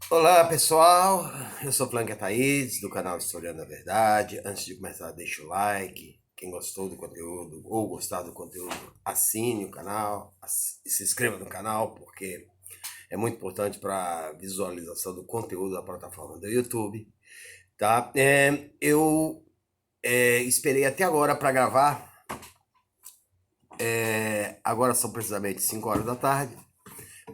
Olá pessoal, eu sou Flanker Thaís do canal Historiando a Verdade. Antes de começar, deixa o like. Quem gostou do conteúdo ou gostar do conteúdo, assine o canal e se inscreva no canal, porque é muito importante para a visualização do conteúdo da plataforma do YouTube. Tá? Eu esperei até agora para gravar. Agora são precisamente 5 horas da tarde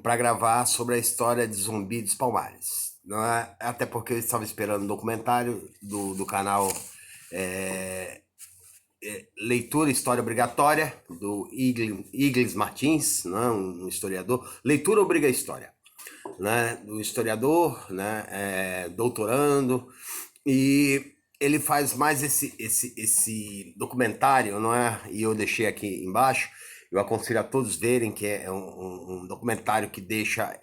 para gravar sobre a história de Zumbi dos Palmares. Não é? Até porque eu estava esperando um documentário do canal é, Leitura e História Obrigatória, do Igles Martins, né, um historiador. Leitura obriga a história, né, do historiador, né, doutorando, e ele faz mais esse documentário, não é? E eu deixei aqui embaixo. Eu aconselho a todos verem, que é um documentário que deixa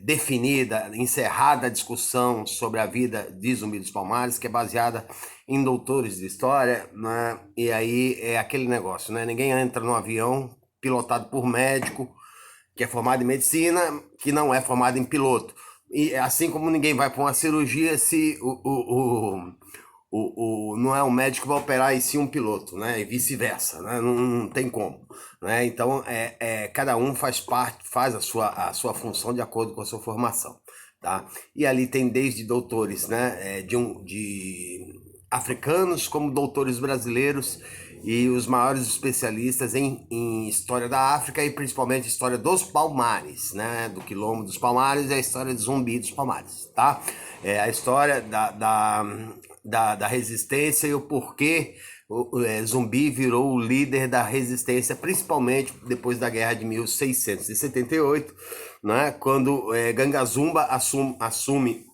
definida, encerrada a discussão sobre a vida de Zumbi dos Palmares, que é baseada em doutores de história, né? E aí é aquele negócio, né? Ninguém entra num avião pilotado por médico que é formado em medicina, que não é formado em piloto. E assim como ninguém vai para uma cirurgia se não é um médico que vai operar e sim um piloto, né? E vice-versa, né? Não tem como, né? Então, cada um faz parte, faz a sua função de acordo com a sua formação, tá? E ali tem desde doutores, né? De africanos como doutores brasileiros e os maiores especialistas em história da África e principalmente história dos Palmares, né? Do Quilombo dos Palmares e a história de Zumbi dos Palmares, tá? É a história da resistência e o porquê Zumbi virou o líder da resistência, principalmente depois da guerra de 1678, né, quando Gangazumba assume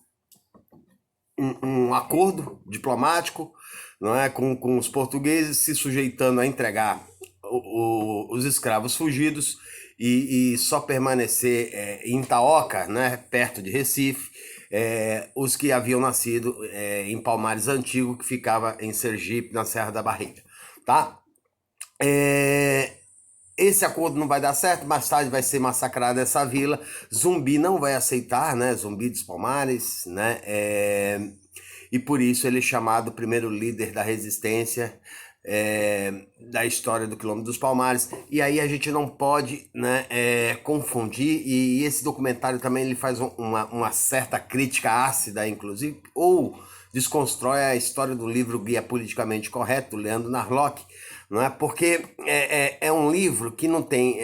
um acordo diplomático, não é, com os portugueses, se sujeitando a entregar os escravos fugidos e só permanecer em Itaoca, né, perto de Recife, os que haviam nascido em Palmares Antigo, que ficava em Sergipe, na Serra da Barriga, tá? É, esse acordo não vai dar certo, mais tarde vai ser massacrada essa vila. Zumbi não vai aceitar, né? Zumbi dos Palmares, né? E por isso ele é chamado o primeiro líder da resistência da história do Quilombo dos Palmares. E aí a gente não pode, né, confundir, e esse documentário também ele faz uma certa crítica ácida, inclusive, ou desconstrói a história do livro Guia Politicamente Correto, do Leandro Narlock, não é? Porque é um livro que não tem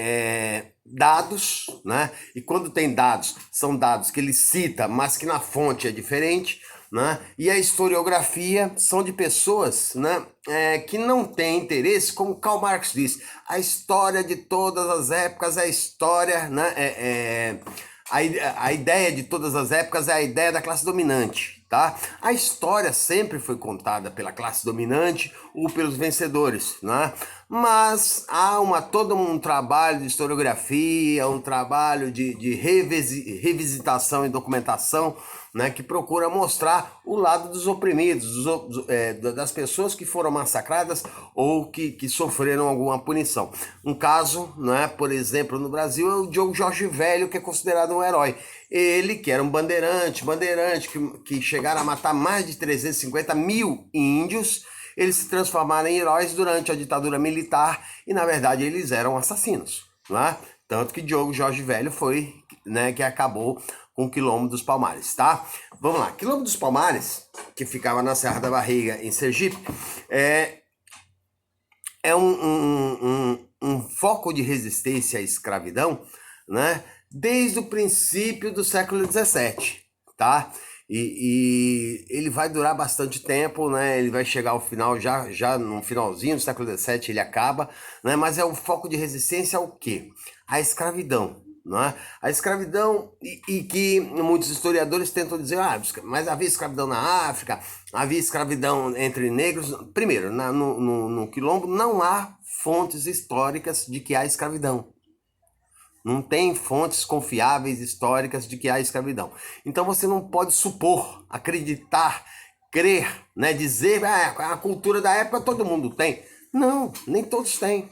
dados, né? E quando tem dados, são dados que ele cita, mas que na fonte é diferente, né? E a historiografia são de pessoas, né, que não têm interesse, como Karl Marx diz, a história de todas as épocas é a história, né, a ideia de todas as épocas é a ideia da classe dominante, tá? A história sempre foi contada pela classe dominante ou pelos vencedores, né? Mas há todo um trabalho de historiografia, um trabalho de revisitação e documentação, né, que procura mostrar o lado dos oprimidos, das pessoas que foram massacradas ou que sofreram alguma punição. Um caso, né, por exemplo, no Brasil, é o Diogo Jorge Velho, que é considerado um herói. Ele, que era um bandeirante que chegaram a matar mais de 350 mil índios, eles se transformaram em heróis durante a ditadura militar e, na verdade, eles eram assassinos, não é? Tanto que Diogo Jorge Velho foi, né, que acabou com o Quilombo dos Palmares, tá? Vamos lá. Quilombo dos Palmares, que ficava na Serra da Barriga, em Sergipe, é um foco de resistência à escravidão, né? Desde o princípio do século XVII, tá? E ele vai durar bastante tempo, né? Ele vai chegar ao final, já no finalzinho do século XVII ele acaba, né? Mas é um foco de resistência ao quê? A escravidão, não é? A escravidão, e que muitos historiadores tentam dizer, mas havia escravidão na África, havia escravidão entre negros. Primeiro, no Quilombo não há fontes históricas de que há escravidão. Não tem fontes confiáveis históricas de que há escravidão. Então você não pode supor, acreditar, crer, né, dizer, a cultura da época todo mundo tem. Não, nem todos têm.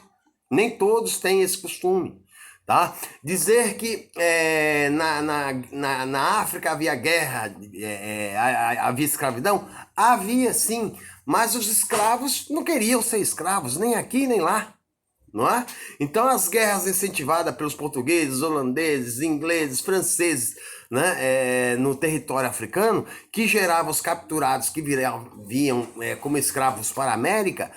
Nem todos têm esse costume. Tá? Dizer que na África havia guerra, havia escravidão, havia sim, mas os escravos não queriam ser escravos, nem aqui nem lá. Não é? Então as guerras incentivadas pelos portugueses, holandeses, ingleses, franceses, né, no território africano, que geravam os capturados que vinham como escravos para a América,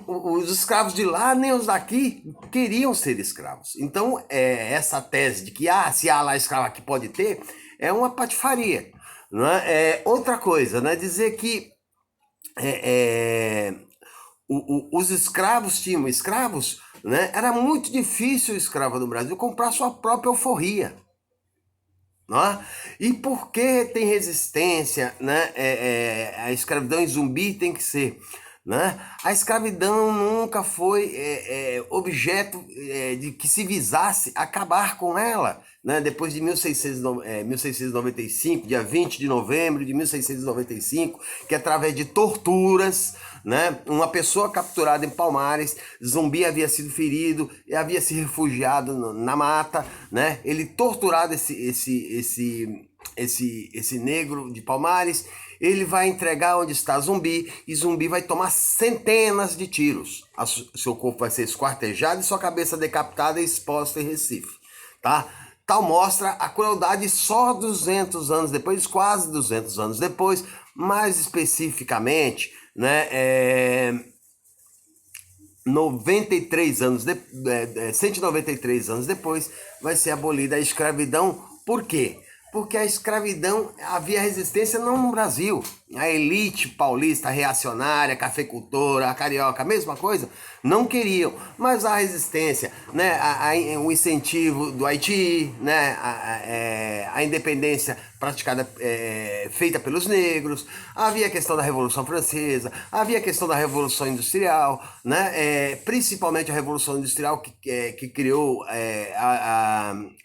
os escravos de lá nem os daqui queriam ser escravos. Então essa tese de que se há lá escravo aqui pode ter, é uma patifaria. Não é? Outra coisa, né, dizer que os escravos tinham escravos, né? Era muito difícil o escravo no Brasil comprar sua própria alforria. Não é? E por que tem resistência, né? A escravidão em Zumbi tem que ser. Né? A escravidão nunca foi objeto de que se visasse acabar com ela. Né? Depois de 1695, dia 20 de novembro de 1695, que através de torturas, né, uma pessoa capturada em Palmares, Zumbi havia sido ferido e havia se refugiado na mata, né? Ele torturado esse negro de Palmares, ele vai entregar onde está Zumbi e Zumbi vai tomar centenas de tiros. Seu corpo vai ser esquartejado e sua cabeça decapitada e exposta em Recife, tá? Tal mostra a crueldade só 200 anos depois, quase 200 anos depois, mais especificamente, né, 193 anos depois, vai ser abolida a escravidão. Por quê? Porque a escravidão, havia resistência não no Brasil. A elite paulista reacionária, cafeicultora, a carioca, a mesma coisa, não queriam. Mas a resistência, né, o incentivo do Haiti, né, a independência praticada, feita pelos negros, havia a questão da Revolução Francesa, havia a questão da Revolução Industrial, né, principalmente a Revolução Industrial que criou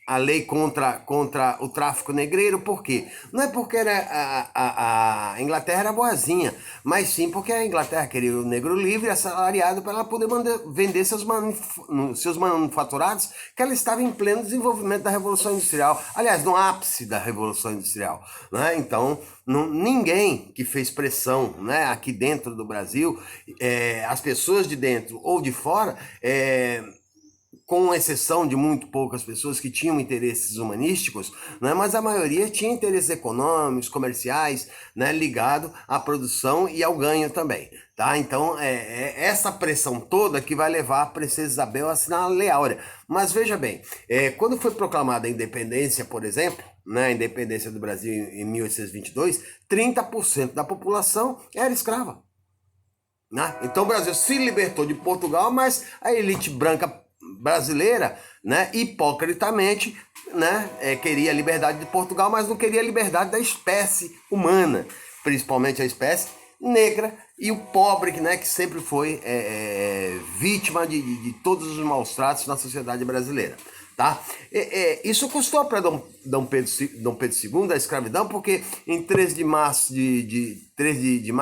a lei contra o tráfico negreiro. Por quê? Não é porque a Inglaterra era boazinha, mas sim porque a Inglaterra queria o negro livre, assalariado, para ela poder vender seus manufaturados, que ela estava em pleno desenvolvimento da Revolução Industrial. Aliás, no ápice da Revolução Industrial. Né? Então, ninguém que fez pressão, né, aqui dentro do Brasil, as pessoas de dentro ou de fora, com exceção de muito poucas pessoas que tinham interesses humanísticos, né, mas a maioria tinha interesses econômicos, comerciais, né, ligado à produção e ao ganho também. Tá? Então, essa pressão toda que vai levar a princesa Isabel a assinar a Lei Áurea. Mas veja bem, quando foi proclamada a independência, por exemplo, né, a independência do Brasil em 1822, 30% da população era escrava. Né? Então o Brasil se libertou de Portugal, mas a elite branca brasileira, né, hipocritamente, né, queria a liberdade de Portugal, mas não queria a liberdade da espécie humana, principalmente a espécie negra e o pobre, né, que sempre foi vítima de todos os maus tratos na sociedade brasileira. Tá? Isso custou para Dom Pedro II a escravidão, porque em 13 de março de 13 de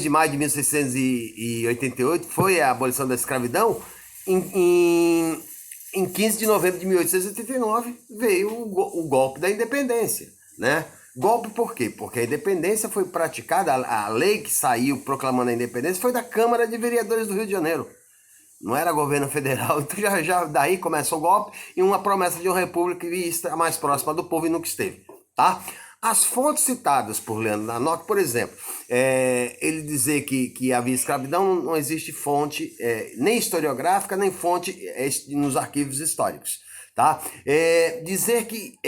maio de 1688 foi a abolição da escravidão. Em 15 de novembro de 1889 veio o golpe da independência, né? Golpe por quê? Porque a independência foi praticada, a lei que saiu proclamando a independência foi da Câmara de Vereadores do Rio de Janeiro. Não era governo federal, então já daí começa o golpe e uma promessa de uma república que está mais próxima do povo e nunca esteve, tá? As fontes citadas por Leandro Nanoc, por exemplo, ele dizer que havia escravidão, não existe fonte nem historiográfica, nem fonte nos arquivos históricos. Tá? Dizer que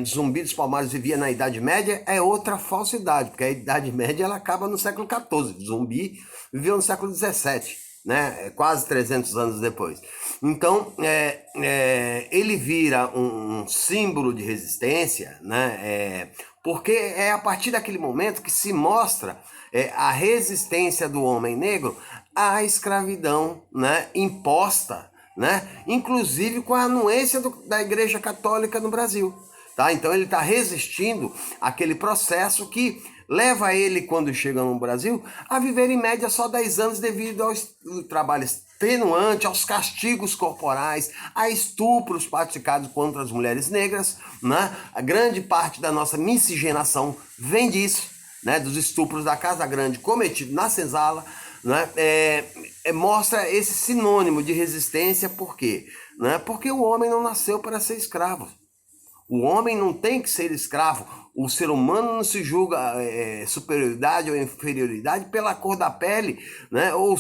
Zumbi dos Palmares vivia na Idade Média é outra falsidade, porque a Idade Média ela acaba no século XIV, Zumbi viveu no século XVII. Né? Quase 300 anos depois. Então, ele vira um símbolo de resistência, né? Porque é a partir daquele momento que se mostra a resistência do homem negro à escravidão, né, imposta, né, inclusive com a anuência da Igreja Católica no Brasil. Tá? Então ele está resistindo àquele processo que leva ele, quando chega no Brasil, a viver em média só 10 anos devido ao trabalho atenuante aos castigos corporais, a estupros praticados contra as mulheres negras, né? A grande parte da nossa miscigenação vem disso, né? Dos estupros da Casa Grande cometidos na senzala, né? Mostra esse sinônimo de resistência, por quê? Né? Porque o homem não nasceu para ser escravo. O homem não tem que ser escravo. O ser humano não se julga superioridade ou inferioridade pela cor da pele, né? Ou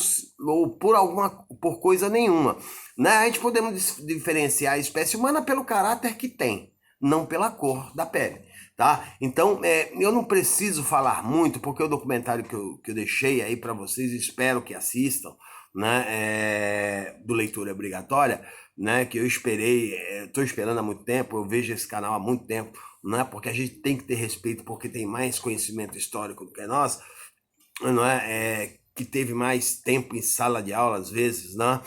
por coisa nenhuma. Né? A gente podemos diferenciar a espécie humana pelo caráter que tem, não pela cor da pele. Tá? Então, eu não preciso falar muito, porque o documentário que eu deixei aí para vocês, espero que assistam, né? Do Leitura Obrigatória, né? Que eu esperei, estou esperando há muito tempo, eu vejo esse canal há muito tempo, né? Porque a gente tem que ter respeito, porque tem mais conhecimento histórico do que nós, não é? Que teve mais tempo em sala de aula, às vezes, né?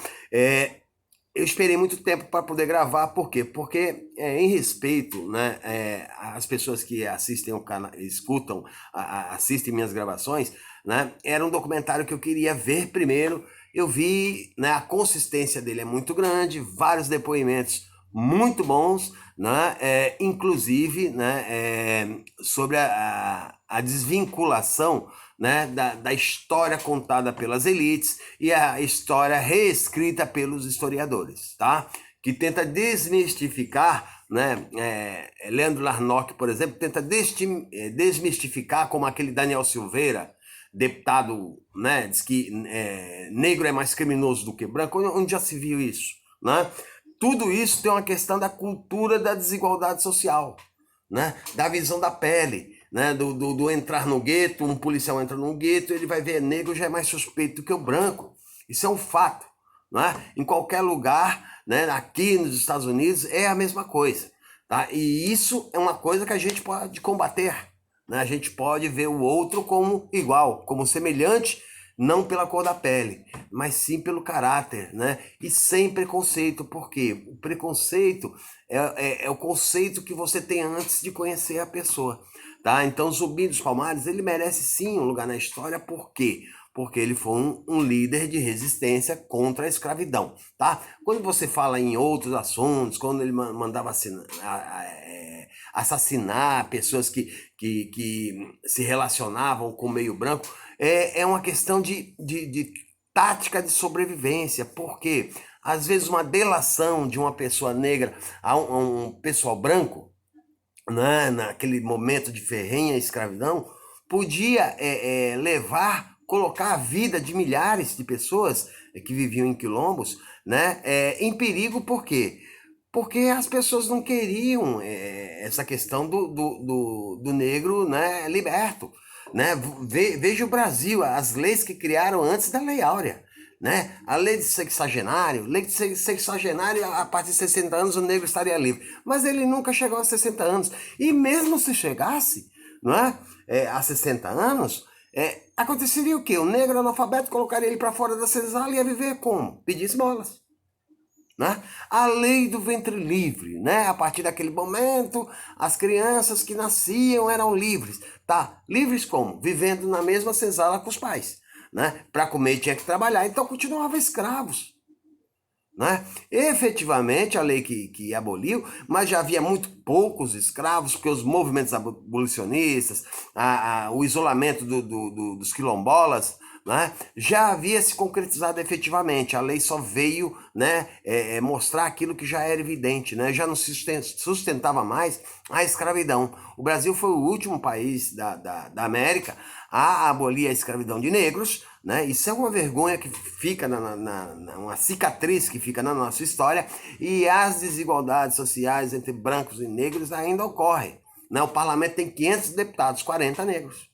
Eu esperei muito tempo para poder gravar, por quê? Porque em respeito, né, às pessoas que assistem o canal, escutam, assistem minhas gravações, né, era um documentário que eu queria ver primeiro. Eu vi, né, a consistência dele é muito grande, vários depoimentos muito bons, né, inclusive, né, sobre a desvinculação, né, da história contada pelas elites e a história reescrita pelos historiadores, tá? Que tenta desmistificar, né? Leandro Larnock, por exemplo, tenta desmistificar, como aquele Daniel Silveira, deputado, né, diz que negro é mais criminoso do que branco. Onde já se viu isso, né? Tudo isso tem uma questão da cultura da desigualdade social, né? Da visão da pele, né? Do entrar no gueto, um policial entra no gueto, ele vai ver negro, já é mais suspeito do que o branco. Isso é um fato, né? Em qualquer lugar, né? Aqui nos Estados Unidos é a mesma coisa, tá? E isso é uma coisa que a gente pode combater, né? A gente pode ver o outro como igual, como semelhante, não pela cor da pele, mas sim pelo caráter, né? E sem preconceito, porque o preconceito é o conceito que você tem antes de conhecer a pessoa, tá? Então, Zumbi dos Palmares, ele merece sim um lugar na história, por quê? Porque ele foi um líder de resistência contra a escravidão, tá? Quando você fala em outros assuntos, quando ele mandava assassinar pessoas que se relacionavam com o meio branco, é uma questão de tática de sobrevivência, porque às vezes uma delação de uma pessoa negra a um pessoal branco, né, naquele momento de ferrenha escravidão, podia colocar a vida de milhares de pessoas que viviam em quilombos, né, em perigo. Por quê? Porque as pessoas não queriam essa questão do negro, né, liberto. Né? Veja o Brasil, as leis que criaram antes da Lei Áurea. Né? A lei de sexagenário, a partir de 60 anos o negro estaria livre. Mas ele nunca chegou a 60 anos. E mesmo se chegasse, não é? A 60 anos, aconteceria o quê? O negro analfabeto colocaria ele para fora da senzala e ia viver como? Pedir esmolas. Né? A lei do ventre livre, né? A partir daquele momento, as crianças que nasciam eram livres. Tá? Livres como? Vivendo na mesma senzala com os pais. Né? Para comer tinha que trabalhar, então continuavam escravos. Né? Efetivamente, a lei que aboliu, mas já havia muito poucos escravos, porque os movimentos abolicionistas, o isolamento dos quilombolas, né, já havia se concretizado efetivamente. A lei só veio, né, mostrar aquilo que já era evidente, né, já não sustentava mais a escravidão. O Brasil foi o último país da América a abolir a escravidão de negros, né? Isso é uma vergonha que fica uma cicatriz que fica na nossa história, e as desigualdades sociais entre brancos e negros ainda ocorrem. Né? O parlamento tem 500 deputados, 40 negros.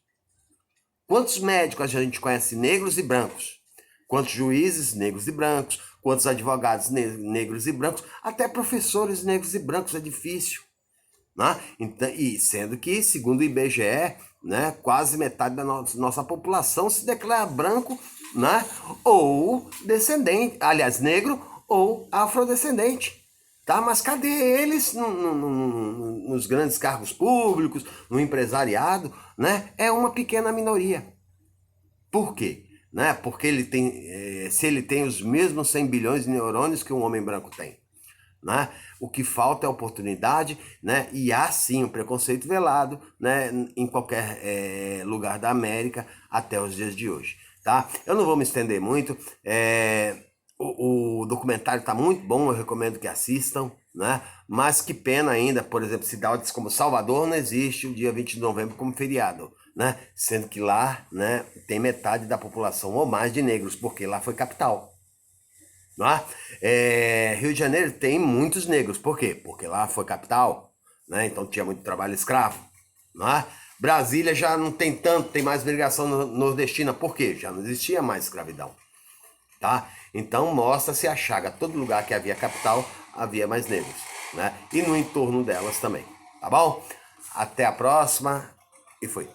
Quantos médicos a gente conhece negros e brancos? Quantos juízes negros e brancos? Quantos advogados negros e brancos? Até professores negros e brancos é difícil. Né? Então, e sendo que, segundo o IBGE, né, quase metade da nossa população se declara branco, né, ou descendente, aliás, negro ou afrodescendente. Tá? Mas cadê eles nos grandes cargos públicos, no empresariado? Né? É uma pequena minoria. Por quê? né? Porque ele tem, se ele tem os mesmos 100 bilhões de neurônios que um homem branco tem, né? O que falta é oportunidade, né? E há sim o preconceito velado, né? Em qualquer lugar da América até os dias de hoje, tá? Eu não vou me estender muito. O documentário está muito bom, eu recomendo que assistam, né? Mas que pena ainda, por exemplo, cidades como Salvador não existe o dia 20 de novembro como feriado, né? Sendo que lá, né, tem metade da população ou mais de negros, porque lá foi capital. Não é? Rio de Janeiro tem muitos negros, por quê? Porque lá foi capital, né? Então tinha muito trabalho escravo, não é? Brasília já não tem tanto, tem mais migração nordestina, por quê? Já não existia mais escravidão, tá? Então mostra-se a chaga, todo lugar que havia capital havia mais negros, né? E no entorno delas também, tá bom? Até a próxima e foi.